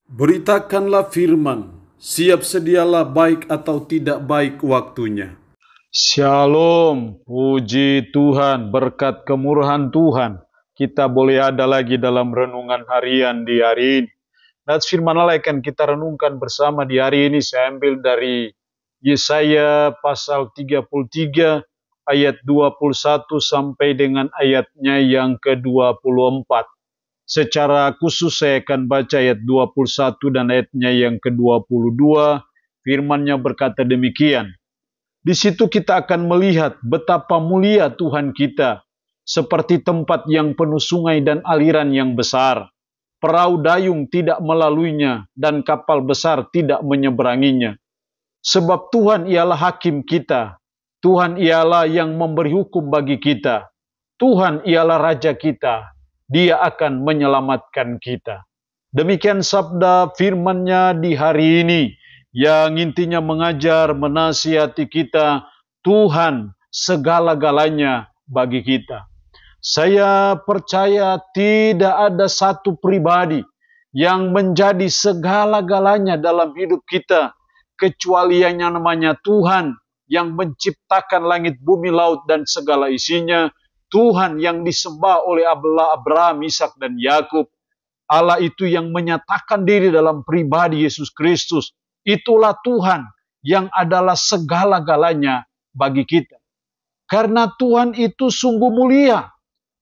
Beritakanlah firman, siap sedialah baik atau tidak baik waktunya. Shalom, puji Tuhan, berkat kemurahan Tuhan, kita boleh ada lagi dalam renungan harian di hari ini. Dan firman Allah akan kita renungkan bersama di hari ini, saya ambil dari Yesaya pasal 33 ayat 21 sampai dengan ayatnya yang ke-24. Secara khusus saya akan baca ayat 21 dan ayatnya yang ke-22. Firman-Nya berkata demikian. Di situ kita akan melihat betapa mulia Tuhan kita, seperti tempat yang penuh sungai dan aliran yang besar. Perahu dayung tidak melaluinya dan kapal besar tidak menyeberanginya. Sebab Tuhan ialah hakim kita. Tuhan ialah yang memberi hukum bagi kita. Tuhan ialah raja kita. Dia akan menyelamatkan kita. Demikian sabda firman-Nya di hari ini, yang intinya mengajar, menasihati kita, Tuhan segala-galanya bagi kita. Saya percaya tidak ada satu pribadi yang menjadi segala-galanya dalam hidup kita, kecuali yang namanya Tuhan yang menciptakan langit, bumi, laut, dan segala isinya. Tuhan yang disembah oleh Abraham, Ishak, dan Yakub. Allah itu yang menyatakan diri dalam pribadi Yesus Kristus. Itulah Tuhan yang adalah segala-galanya bagi kita. Karena Tuhan itu sungguh mulia.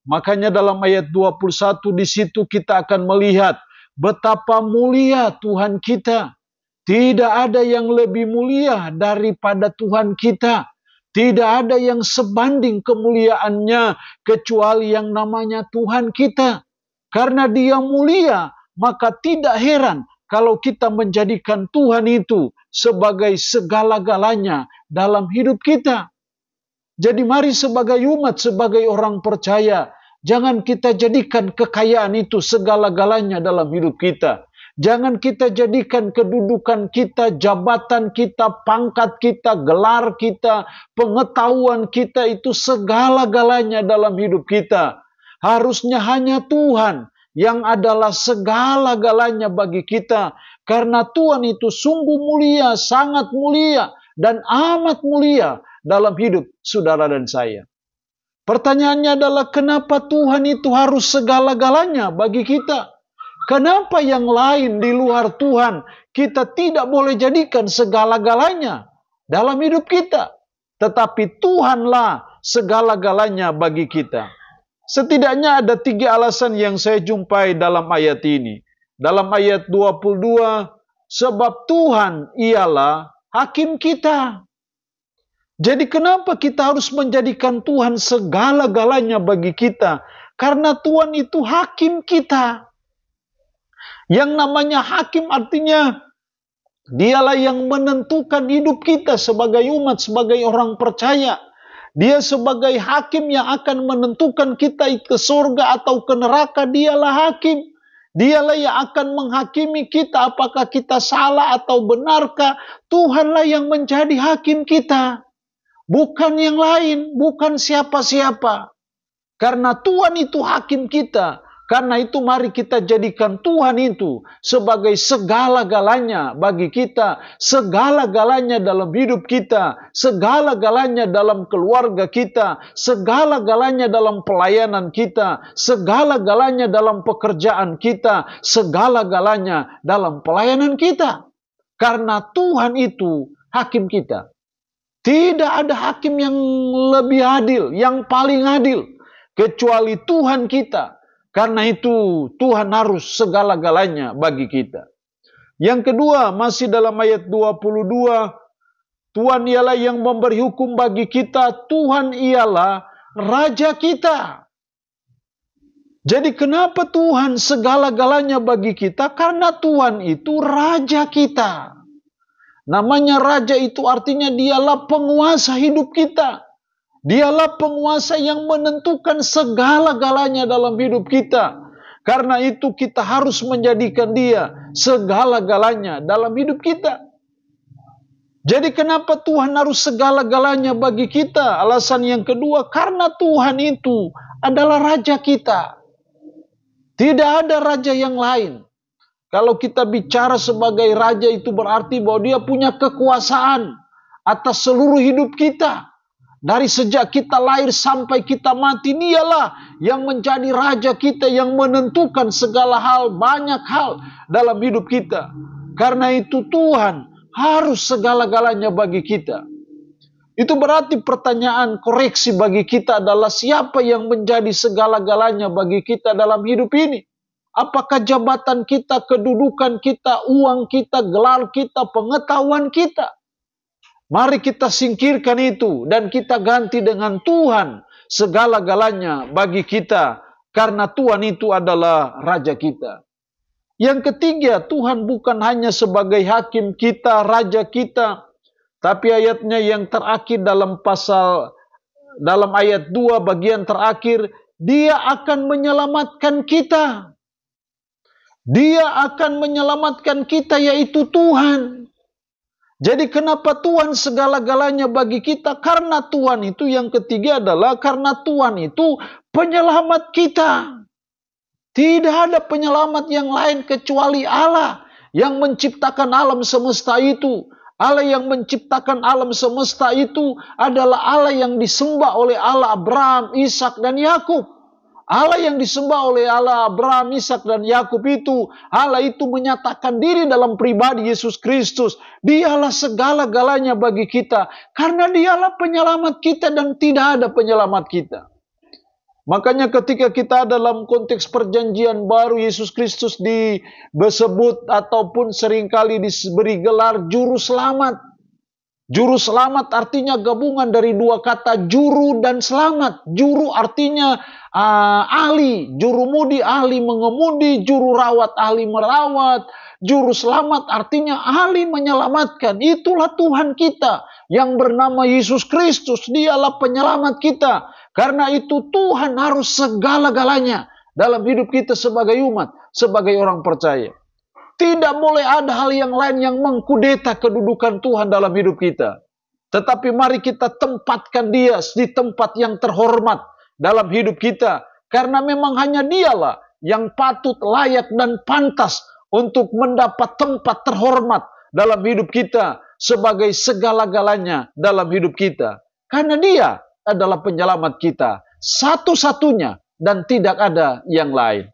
Makanya dalam ayat 21 di situ kita akan melihat betapa mulia Tuhan kita. Tidak ada yang lebih mulia daripada Tuhan kita. Tidak ada yang sebanding kemuliaannya kecuali yang namanya Tuhan kita. Karena Dia mulia, maka tidak heran kalau kita menjadikan Tuhan itu sebagai segala-galanya dalam hidup kita. Jadi mari sebagai umat, sebagai orang percaya, jangan kita jadikan kekayaan itu segala-galanya dalam hidup kita. Jangan kita jadikan kedudukan kita, jabatan kita, pangkat kita, gelar kita, pengetahuan kita itu segala-galanya dalam hidup kita. Harusnya hanya Tuhan yang adalah segala-galanya bagi kita. Karena Tuhan itu sungguh mulia, sangat mulia, dan amat mulia dalam hidup saudara dan saya. Pertanyaannya adalah kenapa Tuhan itu harus segala-galanya bagi kita? Kenapa yang lain di luar Tuhan kita tidak boleh jadikan segala-galanya dalam hidup kita? Tetapi Tuhanlah segala-galanya bagi kita. Setidaknya ada 3 alasan yang saya jumpai dalam ayat ini. Dalam ayat 22, sebab Tuhan ialah hakim kita. Jadi kenapa kita harus menjadikan Tuhan segala-galanya bagi kita? Karena Tuhan itu hakim kita. Yang namanya hakim artinya Dialah yang menentukan hidup kita sebagai umat, sebagai orang percaya. Dia sebagai hakim yang akan menentukan kita ke surga atau ke neraka. Dialah hakim. Dialah yang akan menghakimi kita apakah kita salah atau benarkah. Tuhanlah yang menjadi hakim kita. Bukan yang lain, bukan siapa-siapa. Karena Tuhan itu hakim kita. Karena itu mari kita jadikan Tuhan itu sebagai segala-galanya bagi kita. Segala-galanya dalam hidup kita. Segala-galanya dalam keluarga kita. Segala-galanya dalam pelayanan kita. Segala-galanya dalam pekerjaan kita. Segala-galanya dalam pelayanan kita. Karena Tuhan itu hakim kita. Tidak ada hakim yang lebih adil, yang paling adil. Kecuali Tuhan kita. Karena itu Tuhan harus segala-galanya bagi kita. Yang kedua, masih dalam ayat 22. Tuhan ialah yang memberi hukum bagi kita. Tuhan ialah Raja kita. Jadi kenapa Tuhan segala-galanya bagi kita? Karena Tuhan itu Raja kita. Namanya Raja itu artinya dialah penguasa hidup kita. Dialah penguasa yang menentukan segala-galanya dalam hidup kita. Karena itu kita harus menjadikan Dia segala-galanya dalam hidup kita. Jadi kenapa Tuhan harus segala-galanya bagi kita? Alasan yang kedua, karena Tuhan itu adalah Raja kita. Tidak ada Raja yang lain. Kalau kita bicara sebagai raja itu berarti bahwa dia punya kekuasaan atas seluruh hidup kita. Dari sejak kita lahir sampai kita mati, dialah yang menjadi raja kita, yang menentukan segala hal, banyak hal dalam hidup kita. Karena itu Tuhan harus segala-galanya bagi kita. Itu berarti pertanyaan koreksi bagi kita adalah siapa yang menjadi segala-galanya bagi kita dalam hidup ini? Apakah jabatan kita, kedudukan kita, uang kita, gelar kita, pengetahuan kita? Mari kita singkirkan itu dan kita ganti dengan Tuhan segala-galanya bagi kita. Karena Tuhan itu adalah Raja kita. Yang ketiga, Tuhan bukan hanya sebagai hakim kita, Raja kita. Tapi ayatnya yang terakhir dalam ayat 2 bagian terakhir, Dia akan menyelamatkan kita. Dia akan menyelamatkan kita, yaitu Tuhan. Jadi kenapa Tuhan segala-galanya bagi kita? Karena Tuhan itu, yang ketiga adalah karena Tuhan itu penyelamat kita. Tidak ada penyelamat yang lain kecuali Allah yang menciptakan alam semesta itu. Allah yang menciptakan alam semesta itu adalah Allah yang disembah oleh Allah Abraham, Ishak, dan Yakub. Allah yang disembah oleh Allah Abraham, Ishak, dan Yakub itu, Allah itu menyatakan diri dalam pribadi Yesus Kristus. Dialah segala-galanya bagi kita. Karena dialah penyelamat kita dan tidak ada penyelamat kita. Makanya ketika kita dalam konteks perjanjian baru, Yesus Kristus disebut ataupun seringkali diberi gelar juru selamat. Juru selamat artinya gabungan dari dua kata juru dan selamat. Juru artinya ahli, juru mudi ahli mengemudi, juru rawat ahli merawat, juru selamat artinya ahli menyelamatkan. Itulah Tuhan kita yang bernama Yesus Kristus. Dialah penyelamat kita. Karena itu Tuhan harus segala-galanya dalam hidup kita sebagai umat, sebagai orang percaya. Tidak boleh ada hal yang lain yang mengkudeta kedudukan Tuhan dalam hidup kita. Tetapi mari kita tempatkan Dia di tempat yang terhormat dalam hidup kita. Karena memang hanya Dialah yang patut, layak, dan pantas untuk mendapat tempat terhormat dalam hidup kita sebagai segala-galanya dalam hidup kita. Karena Dia adalah penyelamat kita, satu-satunya dan tidak ada yang lain.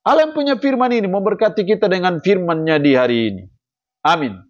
Allah yang punya firman ini memberkati kita dengan firman-Nya di hari ini. Amin.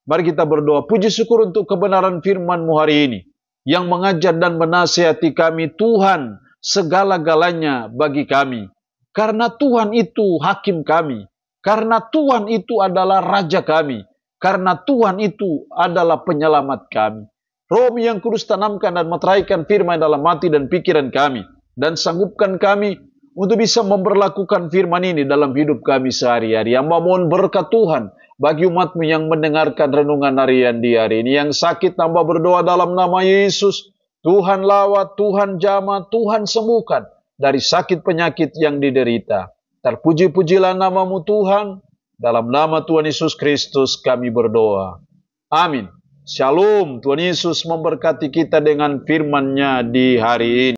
Mari kita berdoa. Puji syukur untuk kebenaran firman-Mu hari ini, yang mengajar dan menasihati kami. Tuhan segala-galanya bagi kami. Karena Tuhan itu hakim kami. Karena Tuhan itu adalah Raja kami. Karena Tuhan itu adalah penyelamat kami. Roh yang Kudus tanamkan dan meteraikan firman dalam hati dan pikiran kami. Dan sanggupkan kami untuk bisa memperlakukan firman ini dalam hidup kami sehari-hari. Hamba mohon berkat Tuhan bagi umat-Mu yang mendengarkan renungan harian di hari ini. Yang sakit hamba berdoa dalam nama Yesus. Tuhan lawat, Tuhan jamah, Tuhan sembuhkan dari sakit penyakit yang diderita. Terpuji-pujilah nama-Mu Tuhan. Dalam nama Tuhan Yesus Kristus kami berdoa. Amin. Shalom. Tuhan Yesus memberkati kita dengan firman-Nya di hari ini.